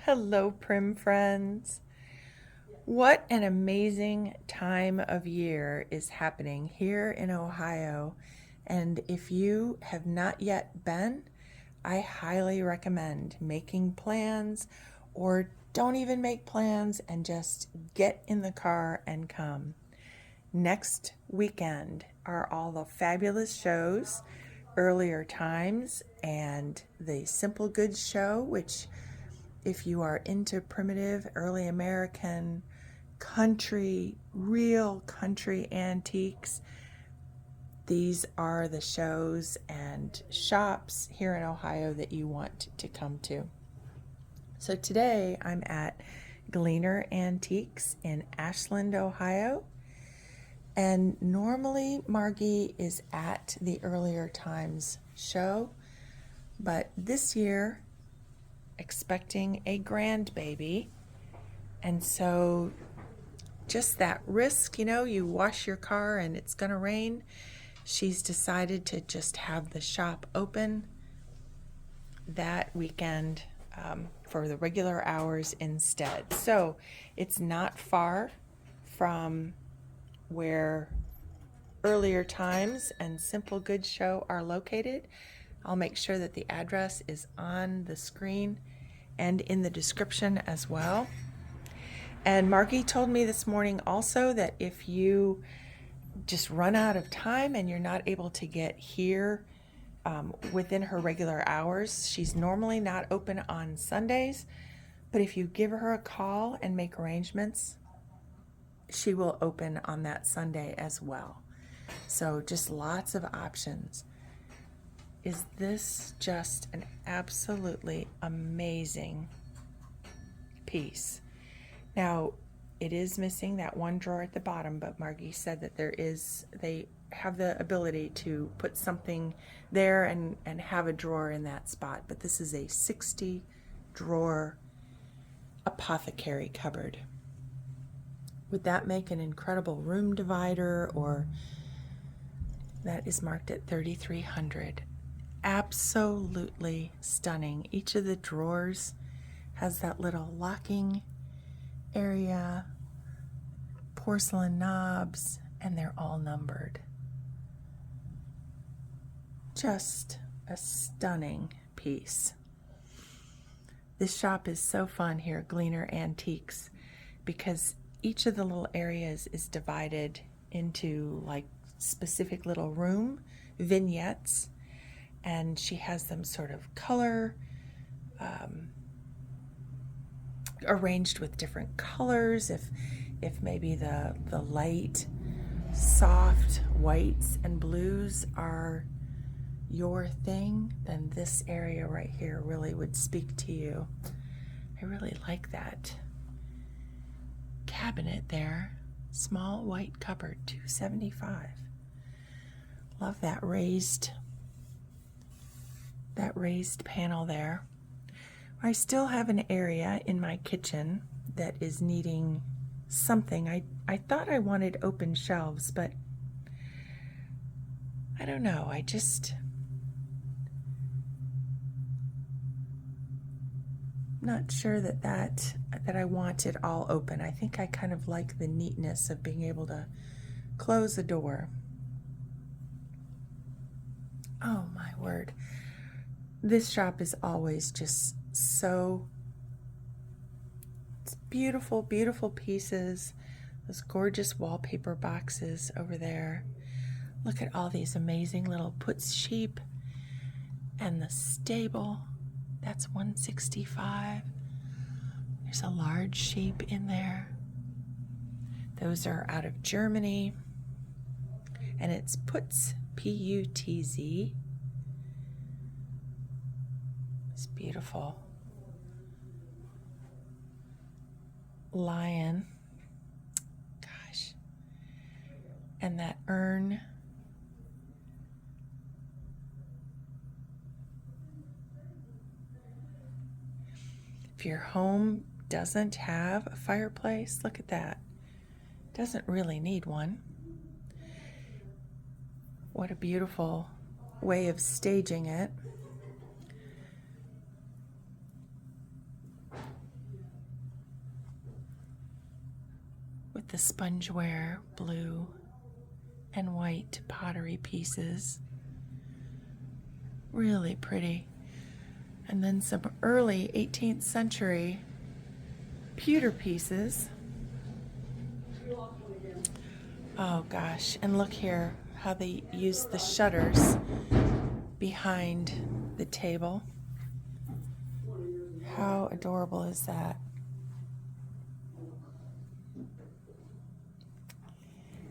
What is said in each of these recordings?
Hello, Prim friends. What an amazing time of year is happening here in Ohio. And if you have not yet been, I highly recommend making plans, or don't even make plans and just get in the car and come. Next weekend are all the fabulous shows, Earlier Times, and the Simple Goods Show, which, if you are into primitive, early American, country, real country antiques, these are the shows and shops here in Ohio that you want to come to. So today I'm at Gleaner Antiques in Ashland, Ohio. And normally Margie is at the Earlier Times show, but this year expecting a grandbaby, and so just that risk, you wash your car and it's gonna rain. She's decided to just have the shop open that weekend for the regular hours instead. So it's not far from where Earlier Times and Simple Goods Show are located. I'll make sure that the address is on the screen and in the description as well. And Margie told me this morning also that if you just run out of time and you're not able to get here within her regular hours, she's normally not open on Sundays, but if you give her a call and make arrangements, she will open on that Sunday as well. So just lots of options. Is this just an absolutely amazing piece? Now, it is missing that one drawer at the bottom, but Margie said that they have the ability to put something there and have a drawer in that spot. But this is a 60 drawer apothecary cupboard. Would that make an incredible room divider? Or that is marked at $3,300. Absolutely stunning. Each of the drawers has that little locking area, porcelain knobs, and they're all numbered. Just a stunning piece. This shop is so fun here, Gleaner Antiques, because each of the little areas is divided into like specific little room vignettes, and she has them sort of color arranged with different colors. If maybe the light soft whites and blues are your thing, then this area right here really would speak to you. I really like that cabinet there. Small white cupboard, $275. Love that raised panel there. I still have an area in my kitchen that is needing something. I thought I wanted open shelves, but I don't know. Not sure that I want it all open. I think I kind of like the neatness of being able to close the door. Oh my word. This shop is always just so, it's beautiful, beautiful pieces. Those gorgeous wallpaper boxes over there. Look at all these amazing little puts sheep, and the stable. That's $165. There's a large sheep in there. Those are out of Germany, and it's Putz, P-U-T-Z. It's beautiful. Lion. Gosh. And that urn. If your home doesn't have a fireplace, look at that. Doesn't really need one. What a beautiful way of staging it. with the spongeware blue and white pottery pieces. Really pretty. And then some early 18th century pewter pieces. Oh gosh, and look here how they use the shutters behind the table. How adorable is that?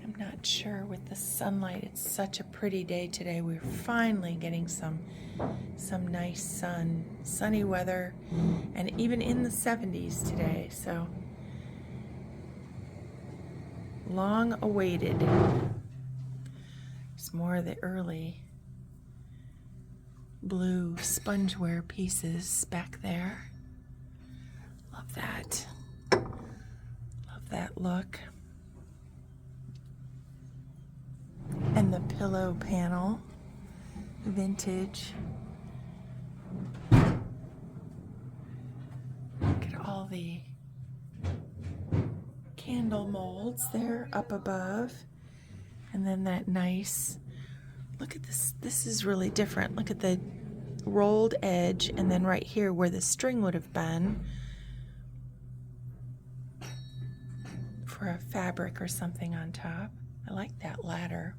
I'm not sure with the sunlight. It's such a pretty day today. We're finally getting some nice sun, sunny weather, and even in the 70s today. So long awaited. There's more of the early blue spongeware pieces back there. Love that. Love that look. And the pillow panel, vintage. Look at all the candle molds there up above. And then that nice, look at this. This is really different. Look at the rolled edge, and then right here where the string would have been for a fabric or something on top. I like that ladder.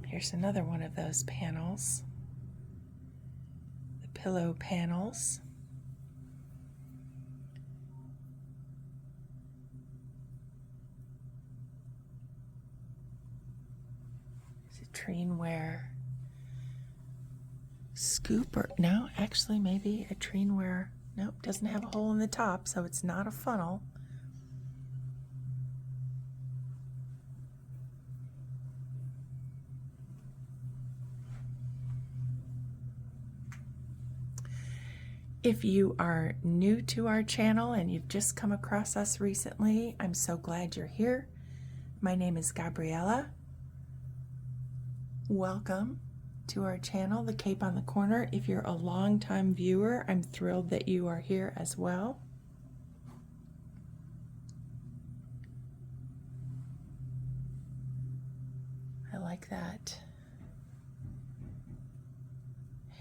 Here's another one of those panels. The pillow panels. It's a Treenware scoop, or no, actually maybe a Treenware. Nope, doesn't have a hole in the top, so it's not a funnel. If you are new to our channel and you've just come across us recently, I'm so glad you're here. My name is Gabriella. Welcome to our channel, The Cape on the Corner. If you're a longtime viewer, I'm thrilled that you are here as well. I like that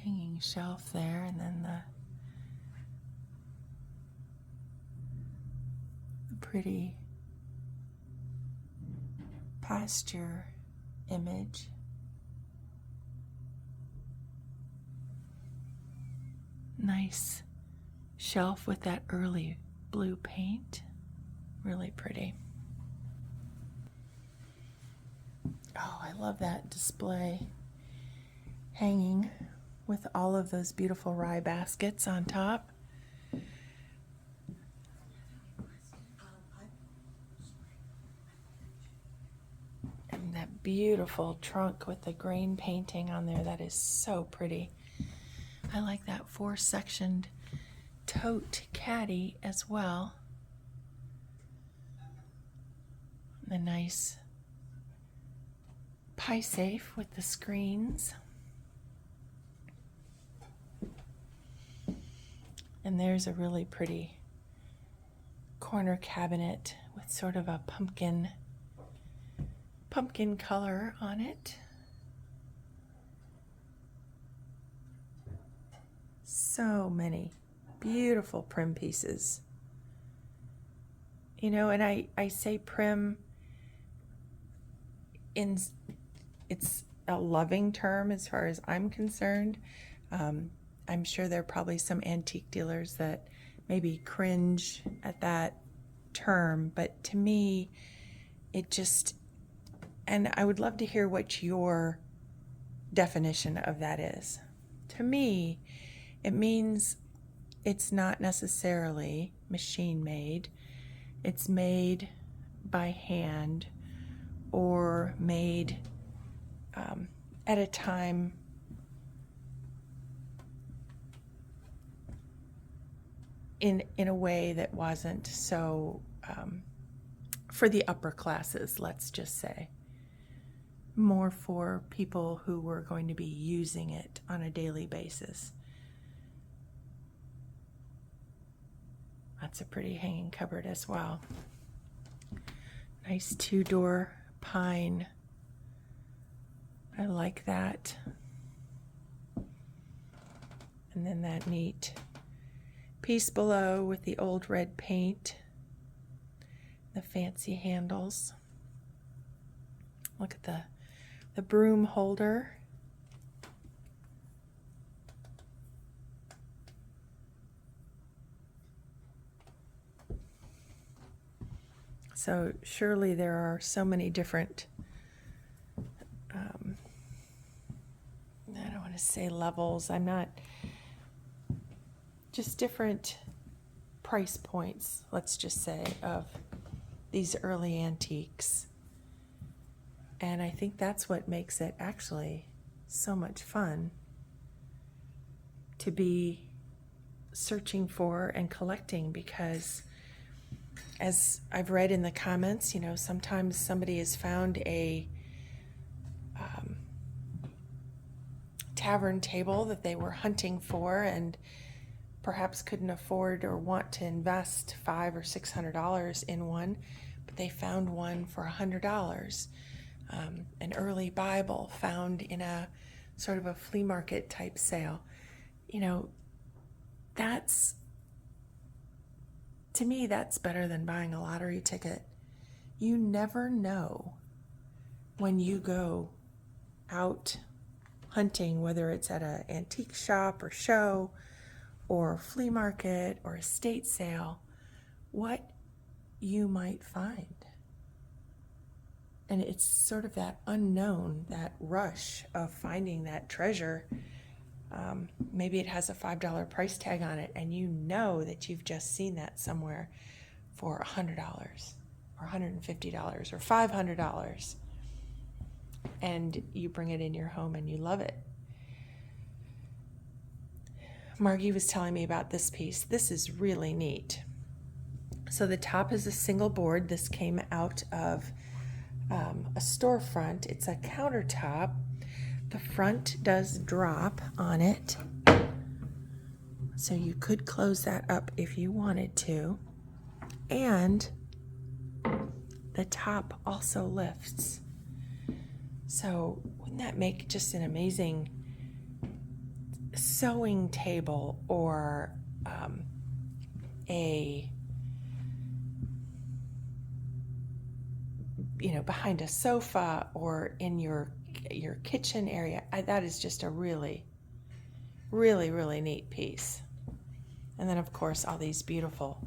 hanging shelf there, and then the pretty pasture image. Nice shelf with that early blue paint. Really pretty. Oh, I love that display hanging with all of those beautiful rye baskets on top. That beautiful trunk with the grain painting on there. That is so pretty. I like that 4-sectioned tote caddy as well. The nice pie safe with the screens. And there's a really pretty corner cabinet with sort of a pumpkin color on it. So many beautiful prim pieces. You know, and I say prim in, it's a loving term as far as I'm concerned. I'm sure there are probably some antique dealers that maybe cringe at that term, but to me, it just, and I would love to hear what your definition of that is. To me, it means it's not necessarily machine made. It's made by hand or made at a time in a way that wasn't so for the upper classes, let's just say. More for people who were going to be using it on a daily basis. That's a pretty hanging cupboard as well. Nice 2-door pine. I like that. And then that neat piece below with the old red paint, the fancy handles. Look at the broom holder. So surely there are so many different, I don't want to say levels, just different price points, let's just say, of these early antiques. And I think that's what makes it actually so much fun to be searching for and collecting, because as I've read in the comments, sometimes somebody has found a tavern table that they were hunting for and perhaps couldn't afford or want to invest $500 or $600 in one, but they found one for $100. An early Bible found in a sort of a flea market type sale. That's, to me, that's better than buying a lottery ticket. You never know when you go out hunting, whether it's at an antique shop or show or flea market or estate sale, what you might find. And it's sort of that unknown, that rush of finding that treasure. Maybe it has a $5 price tag on it, and you know that you've just seen that somewhere for $100 or $150 or $500, and you bring it in your home and you love it. Margie was telling me about this piece. This is really neat. So the top is a single board. This came out of a storefront. It's a countertop. The front does drop on it, so you could close that up if you wanted to. And the top also lifts. So wouldn't that make just an amazing sewing table, or behind a sofa, or in your kitchen area? That is just a really, really, really neat piece. And then of course all these beautiful,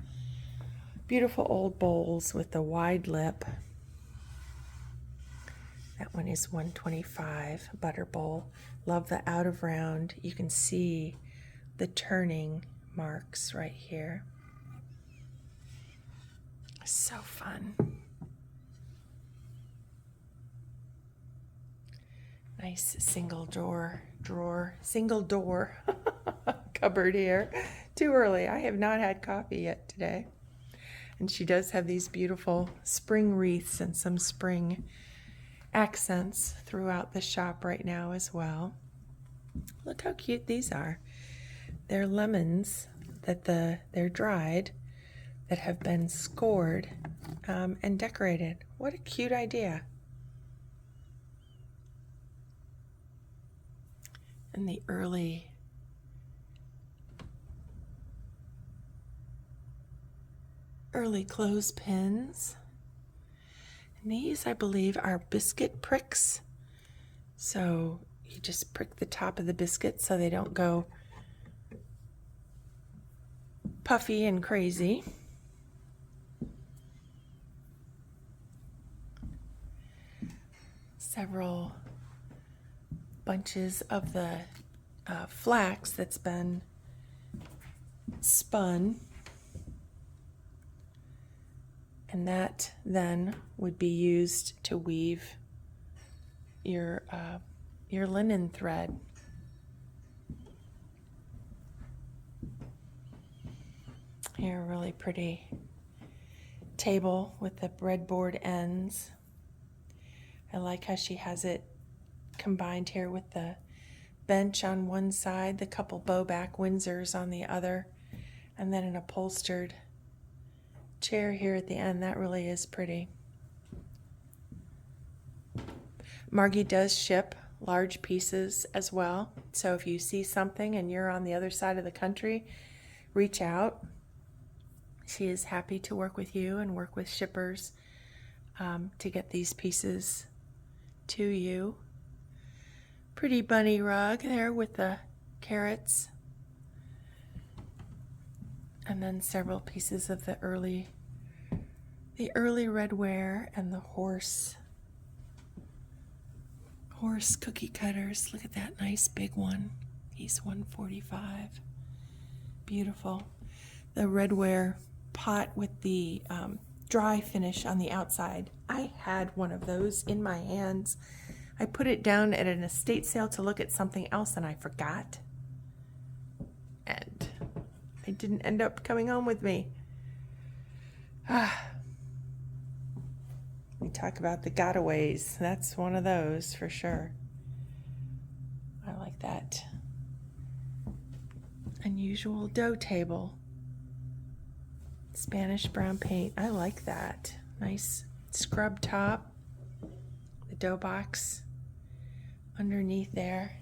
beautiful old bowls with the wide lip. That one is $125, butter bowl. Love the out of round. You can see the turning marks right here. So fun. Nice single door cupboard here. Too early. I have not had coffee yet today. And she does have these beautiful spring wreaths and some spring accents throughout the shop right now as well. Look how cute these are. They're lemons that they're dried, that have been scored and decorated. What a cute idea. And the early clothespins. And these, I believe, are biscuit pricks. So you just prick the top of the biscuit so they don't go puffy and crazy. Several bunches of the flax that's been spun, and that then would be used to weave your linen thread. Here, a really pretty table with the breadboard ends. I like how she has it combined here with the bench on one side, the couple bowback Windsors on the other, and then an upholstered chair here at the end. That really is pretty. Margie does ship large pieces as well. So if you see something and you're on the other side of the country, reach out. She is happy to work with you and work with shippers to get these pieces to you. Pretty bunny rug there with the carrots. And then several pieces of the early redware and the horse cookie cutters. Look at that nice big one. He's $145. Beautiful. The redware pot with the dry finish on the outside. I had one of those in my hands. I put it down at an estate sale to look at something else and I forgot. And it didn't end up coming home with me. We talk about the gotaways. That's one of those for sure. I like that. Unusual dough table. Spanish brown paint. I like that. Nice scrub top. The dough box underneath there.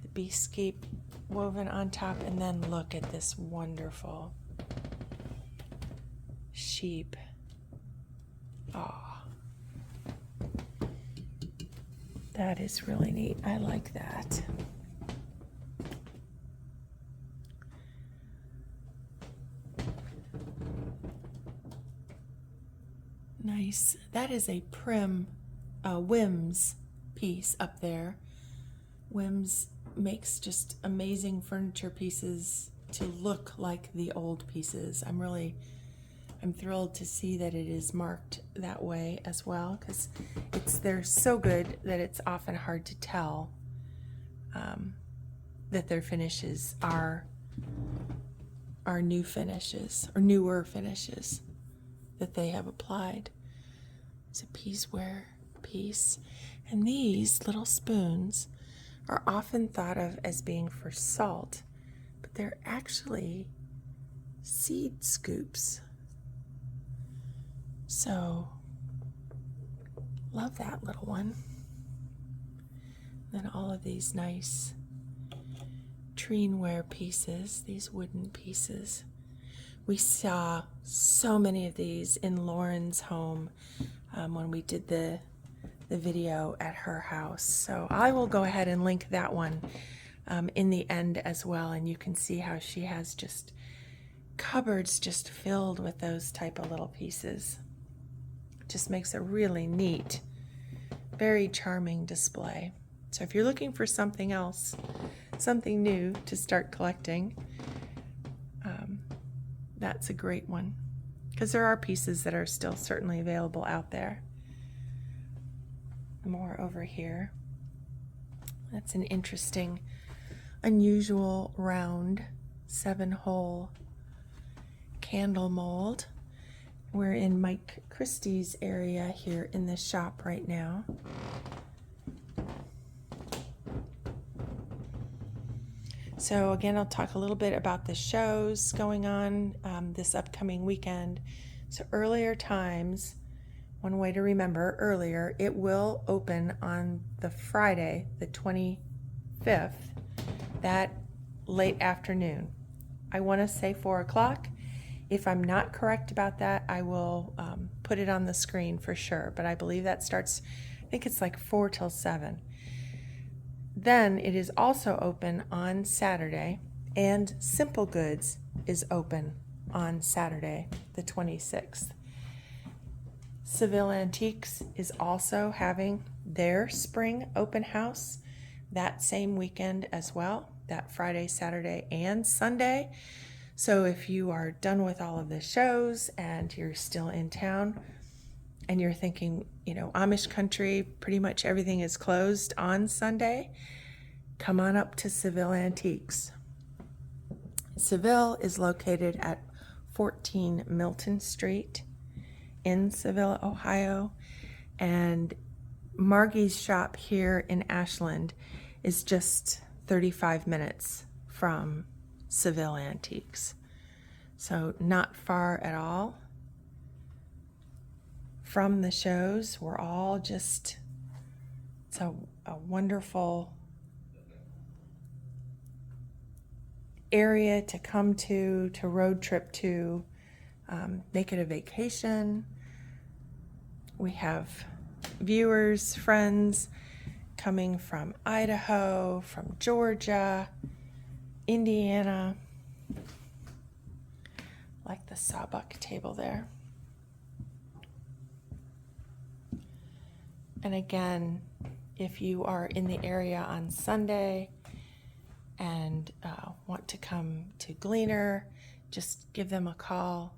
The beefscape woven on top. And then look at this wonderful sheep. Oh. That is really neat. I like that. Nice. That is a prim Whims piece up there. Whims makes just amazing furniture pieces to look like the old pieces. I'm thrilled to see that it is marked that way as well, because they're so good that it's often hard to tell that their finishes are new finishes or newer finishes that they have applied. It's a pieceware piece, and these little spoons are often thought of as being for salt, but they're actually seed scoops. So, love that little one. Then all of these nice treenware pieces, these wooden pieces. We saw so many of these in Lauren's home when we did the video at her house. So I will go ahead and link that one in the end as well, and you can see how she has just cupboards just filled with those type of little pieces. Just makes a really neat, very charming display. So if you're looking for something else, something new to start collecting, that's a great one, because there are pieces that are still certainly available out there. More over here. That's an interesting, unusual round 7-hole candle mold. We're in Mike Christie's area here in the shop right now. So again, I'll talk a little bit about the shows going on this upcoming weekend. So earlier times, one way to remember earlier, it will open on the Friday, the 25th, that late afternoon. I want to say 4 o'clock. If I'm not correct about that, I will put it on the screen for sure. But I believe that starts, I think it's like 4 till 7. Then it is also open on Saturday, and Simple Goods is open on Saturday, the 26th. Seville Antiques is also having their spring open house that same weekend as well, that Friday, Saturday, and Sunday. So if you are done with all of the shows and you're still in town and you're thinking, Amish country, pretty much everything is closed on Sunday, come on up to Seville Antiques. Seville is located at 14 Milton Street in Seville, Ohio, and Margie's shop here in Ashland is just 35 minutes from Seville Antiques. So not far at all. from the shows were all just, it's a wonderful area to come to road trip to, make it a vacation. We have viewers, friends coming from Idaho, from Georgia, Indiana, like the sawbuck table there. And again, if you are in the area on Sunday and want to come to Gleaner, just give them a call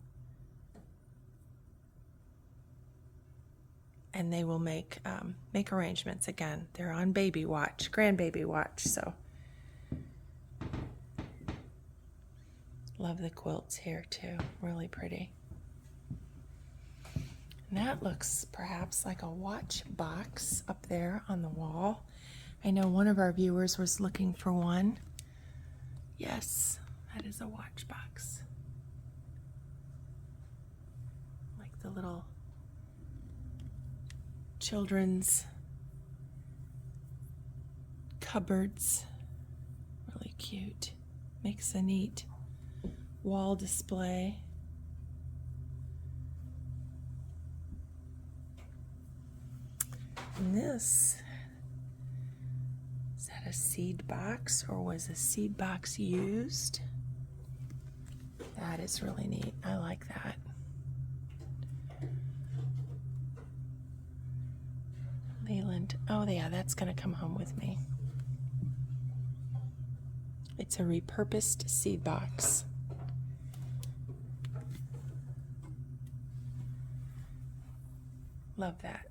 and they will make arrangements. Again, they're on baby watch, grandbaby watch, so love the quilts here too, really pretty. And that looks perhaps like a watch box up there on the wall. I know one of our viewers was looking for one. Yes, that is a watch box. Like the little children's cupboards. Really cute. Makes a neat wall display. And this, is that a seed box, or was a seed box used? That is really neat. I like that. Leland. Oh yeah, that's gonna come home with me. It's a repurposed seed box. Love that.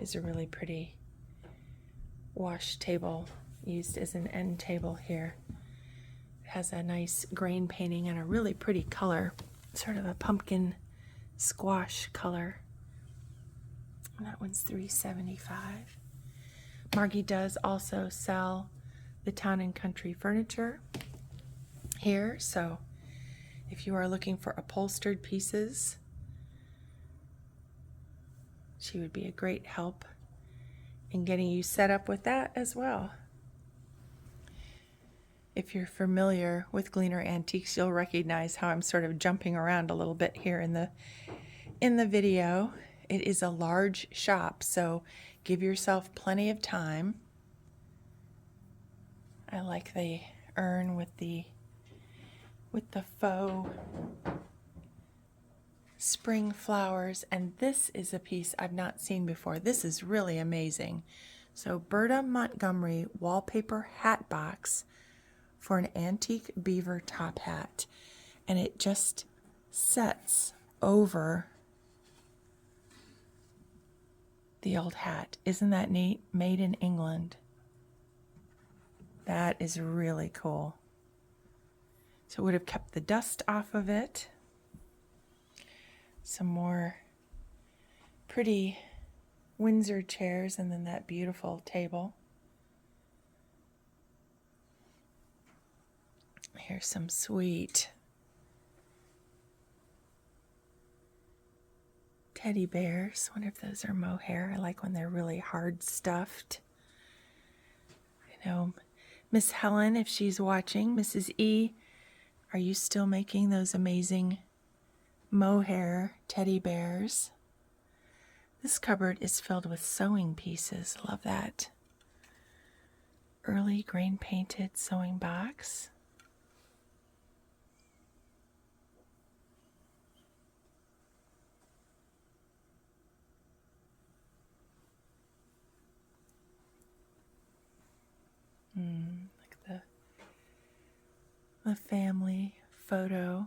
Is a really pretty wash table used as an end table here. It has a nice grain painting and a really pretty color, sort of a pumpkin squash color. And that one's $3.75. Margie does also sell the Town and Country furniture here, so if you are looking for upholstered pieces, she would be a great help in getting you set up with that as well. If you're familiar with Gleaner Antiques, you'll recognize how I'm sort of jumping around a little bit here in the video. It is a large shop, so give yourself plenty of time. I like the urn with the faux spring flowers, and this is a piece I've not seen before. This is really amazing. So Berta Montgomery wallpaper hat box for an antique beaver top hat, and it just sets over the old hat. Isn't that neat? Made in England. That is really cool. So it would have kept the dust off of it. Some more pretty Windsor chairs, and then that beautiful table. Here's some sweet teddy bears. I wonder if those are mohair. I like when they're really hard stuffed. I know Miss Helen, if she's watching, Mrs. E, are you still making those amazing mohair teddy bears? This cupboard is filled with sewing pieces. Love that. Early grain painted sewing box. Like the family photo.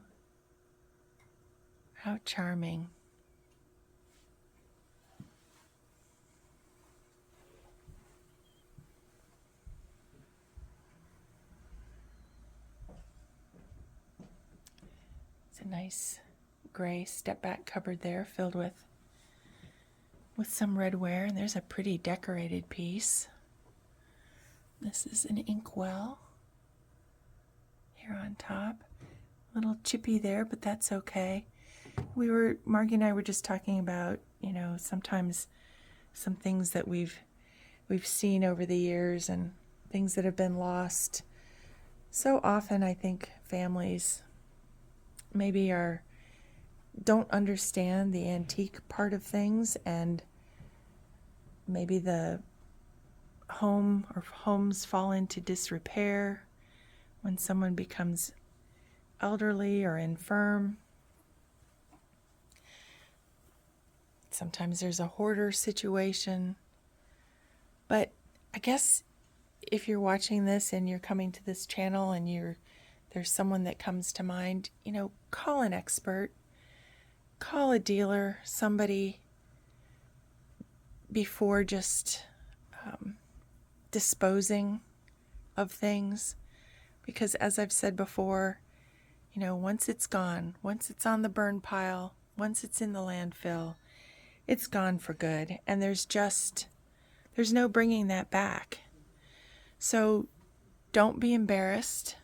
How charming. It's a nice gray step back cupboard there filled with some redware, and there's a pretty decorated piece. This is an inkwell here on top. little chippy there, but that's okay. Margie and I were just talking about, sometimes some things that we've seen over the years and things that have been lost. So often I think families maybe don't understand the antique part of things, and maybe the home or homes fall into disrepair when someone becomes elderly or infirm. Sometimes there's a hoarder situation. But I guess if you're watching this and you're coming to this channel and there's someone that comes to mind, call an expert, call a dealer, somebody, before just disposing of things. Because as I've said before, once it's gone, once it's on the burn pile, once it's in the landfill, it's gone for good. And there's no bringing that back. So don't be embarrassed.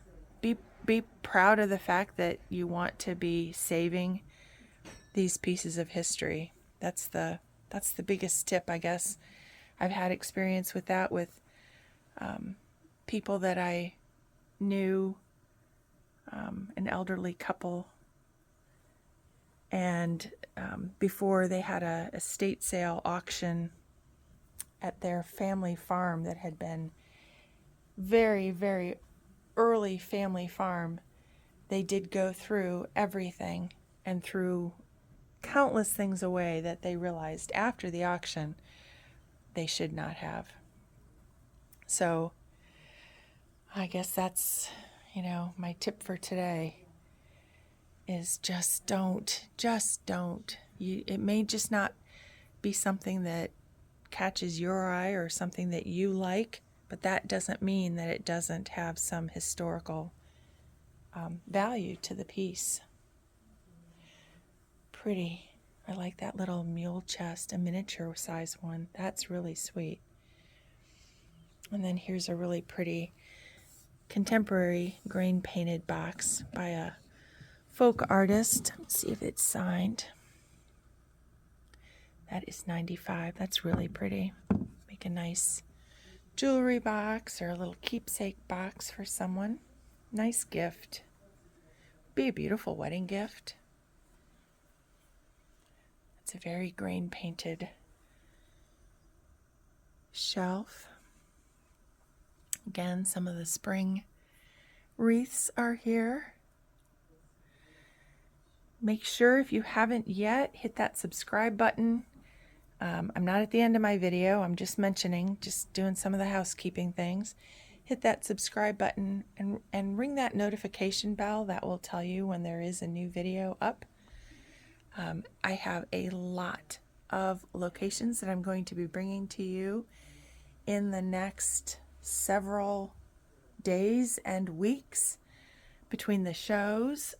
Be proud of the fact that you want to be saving these pieces of history. That's the biggest tip, I guess. I've had experience with that with people that I knew, an elderly couple, and before they had a estate sale auction at their family farm that had been very, very early family farm. They did go through everything and threw countless things away that they realized after the auction they should not have. So I guess that's, my tip for today is just don't. It may just not be something that catches your eye or something that you like, but that doesn't mean that it doesn't have some historical value to the piece. Pretty. I like that little mule chest, a miniature size one. That's really sweet. And then here's a really pretty contemporary grain painted box by a folk artist. Let's see if it's signed. That is $95. That's really pretty. Make a nice jewelry box or a little keepsake box for someone. Nice gift. Be a beautiful wedding gift. It's a very grain painted shelf. Again, some of the spring wreaths are here. Make sure, if you haven't yet, hit that subscribe button. I'm not at the end of my video. I'm just doing some of the housekeeping things. Hit that subscribe button and ring that notification bell. That will tell you when there is a new video up. I have a lot of locations that I'm going to be bringing to you in the next several days and weeks between the shows,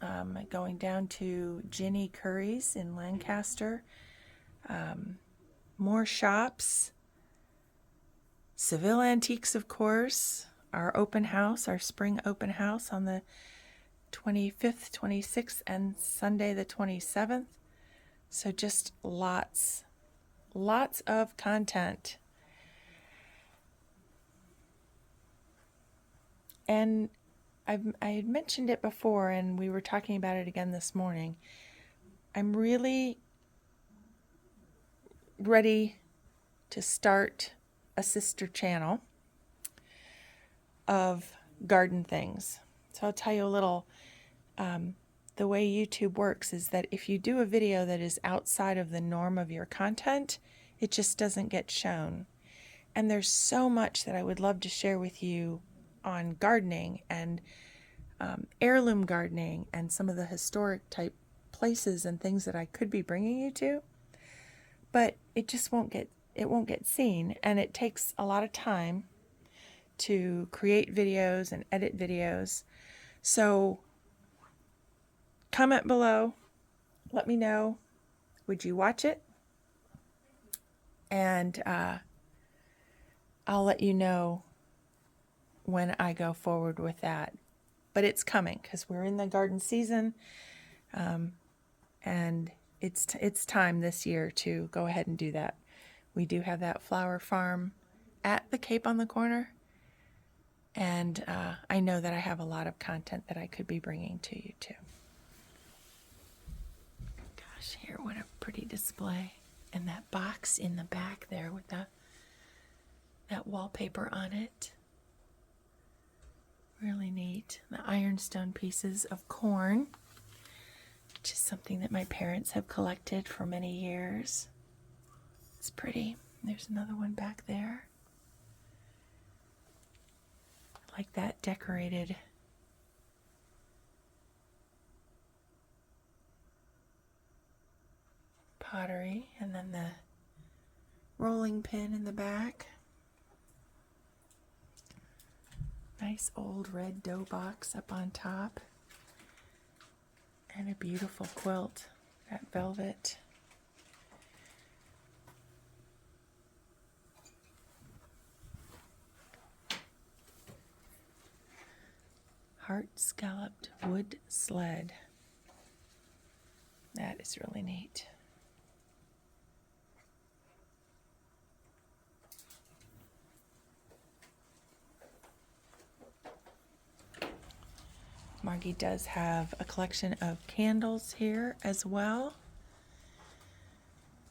going down to Ginny Curry's in Lancaster, more shops, Seville Antiques, of course, our open house, our spring open house on the 25th, 26th, and Sunday the 27th. So just lots of content. And I had mentioned it before, and we were talking about it again this morning. I'm really ready to start a sister channel of garden things. So I'll tell you a little, the way YouTube works is that if you do a video that is outside of the norm of your content, it just doesn't get shown. And there's so much that I would love to share with you on gardening and heirloom gardening and some of the historic type places and things that I could be bringing you to, but it just won't get seen, and it takes a lot of time to create videos and edit videos. So comment below, let me know, would you watch it? And I'll let you know when I go forward with that. but it's coming because we're in the garden season, and it's time this year to go ahead and do that. We do have that flower farm at the Cape on the corner, and I know that I have a lot of content that I could be bringing to you too. Gosh, here, what a pretty display. And that box in the back there with that wallpaper on it. Really neat. The ironstone pieces of corn, which is something that my parents have collected for many years. It's pretty. There's another one back there. I like that decorated pottery, and then the rolling pin in the back. Nice old red dough box up on top, and a beautiful quilt, that velvet. Heart scalloped wood sled. That is really neat. Margie does have a collection of candles here as well.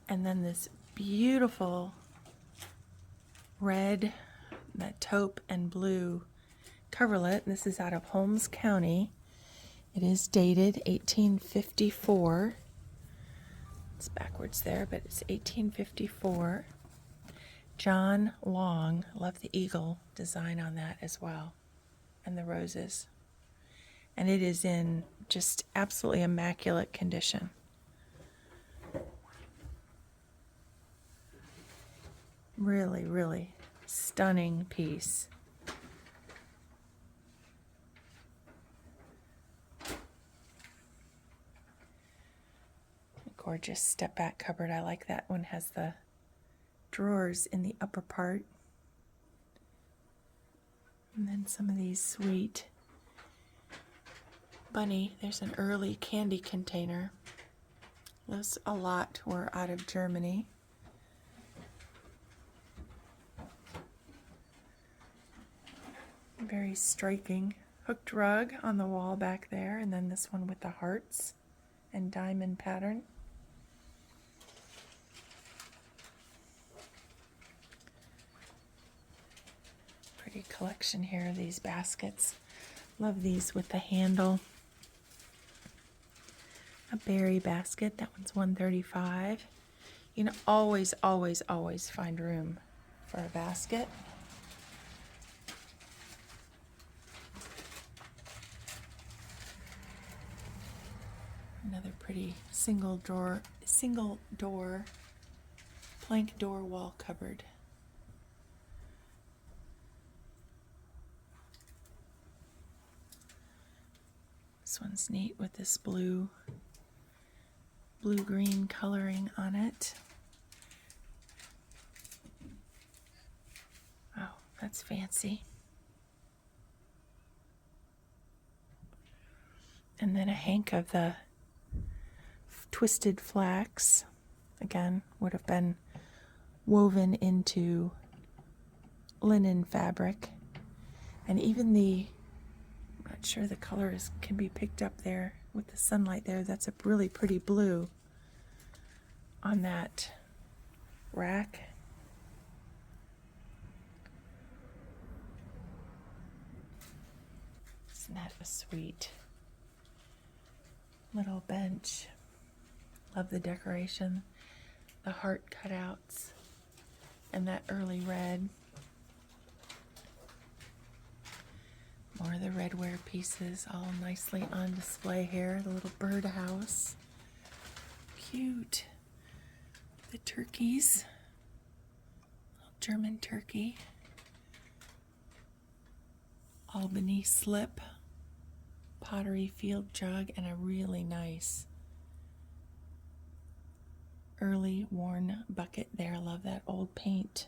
And then this beautiful red, that taupe and blue coverlet. This is out of Holmes County. It is dated 1854. It's backwards there, but it's 1854. John Long. Love the eagle design on that as well. And the roses. And it is in just absolutely immaculate condition. Really, really stunning piece. A gorgeous step back cupboard. I like that one. Has the drawers in the upper part. And then some of these sweet bunny. There's an early candy container. Those a lot were out of Germany. Very striking hooked rug on the wall back there, and then this one with the hearts and diamond pattern. Pretty collection here of these baskets. Love these with the handle. A berry basket, that one's $1.35. You know, always find room for a basket. Another pretty single door plank door wall cupboard. This one's neat with this blue-green coloring on it. Oh, that's fancy. And then a hank of the twisted flax. Again, would have been woven into linen fabric. And even I'm not sure the color can be picked up there with the sunlight there. That's a really pretty blue on that rack. Isn't that a sweet little bench? Love the decoration, the heart cutouts, and that early red. More of the redware pieces all nicely on display here. The little birdhouse. Cute. The turkeys. Little German turkey. Albany slip. Pottery field jug, and a really nice early worn bucket there. Love that old paint.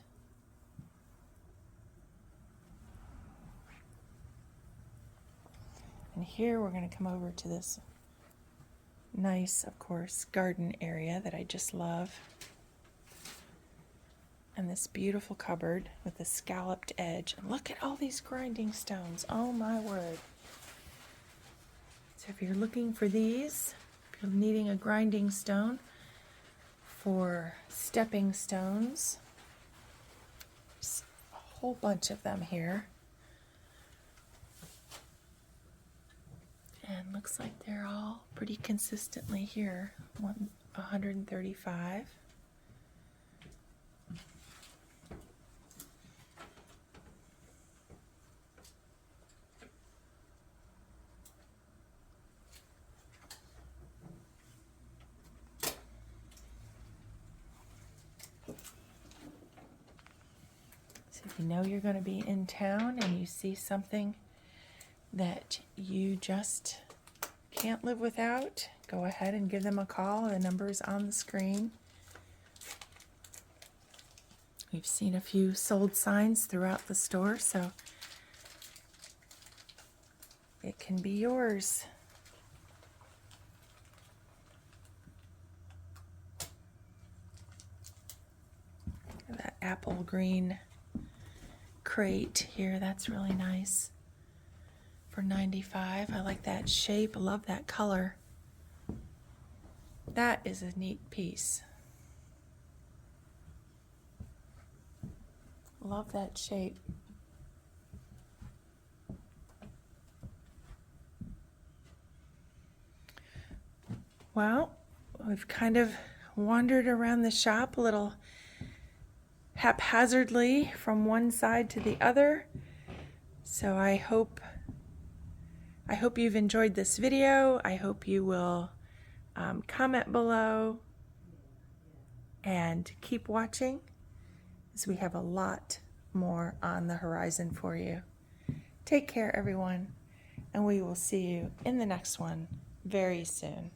And here we're going to come over to this nice, of course, garden area that I just love. And this beautiful cupboard with a scalloped edge. And look at all these grinding stones. Oh my word. So if you're looking for these, if you're needing a grinding stone for stepping stones, there's a whole bunch of them here. And looks like they're all pretty consistently here. 135. So if you know you're going to be in town and you see something that you just can't live without, go ahead and give them a call. The number is on the screen. We've seen a few sold signs throughout the store, so it can be yours. That apple green crate here, that's really nice. For $95. I like that shape. I love that color. That is a neat piece. Love that shape. Well, we've kind of wandered around the shop a little haphazardly from one side to the other. So I hope you've enjoyed this video. I hope you will comment below and keep watching, as we have a lot more on the horizon for you. Take care, everyone, and we will see you in the next one very soon.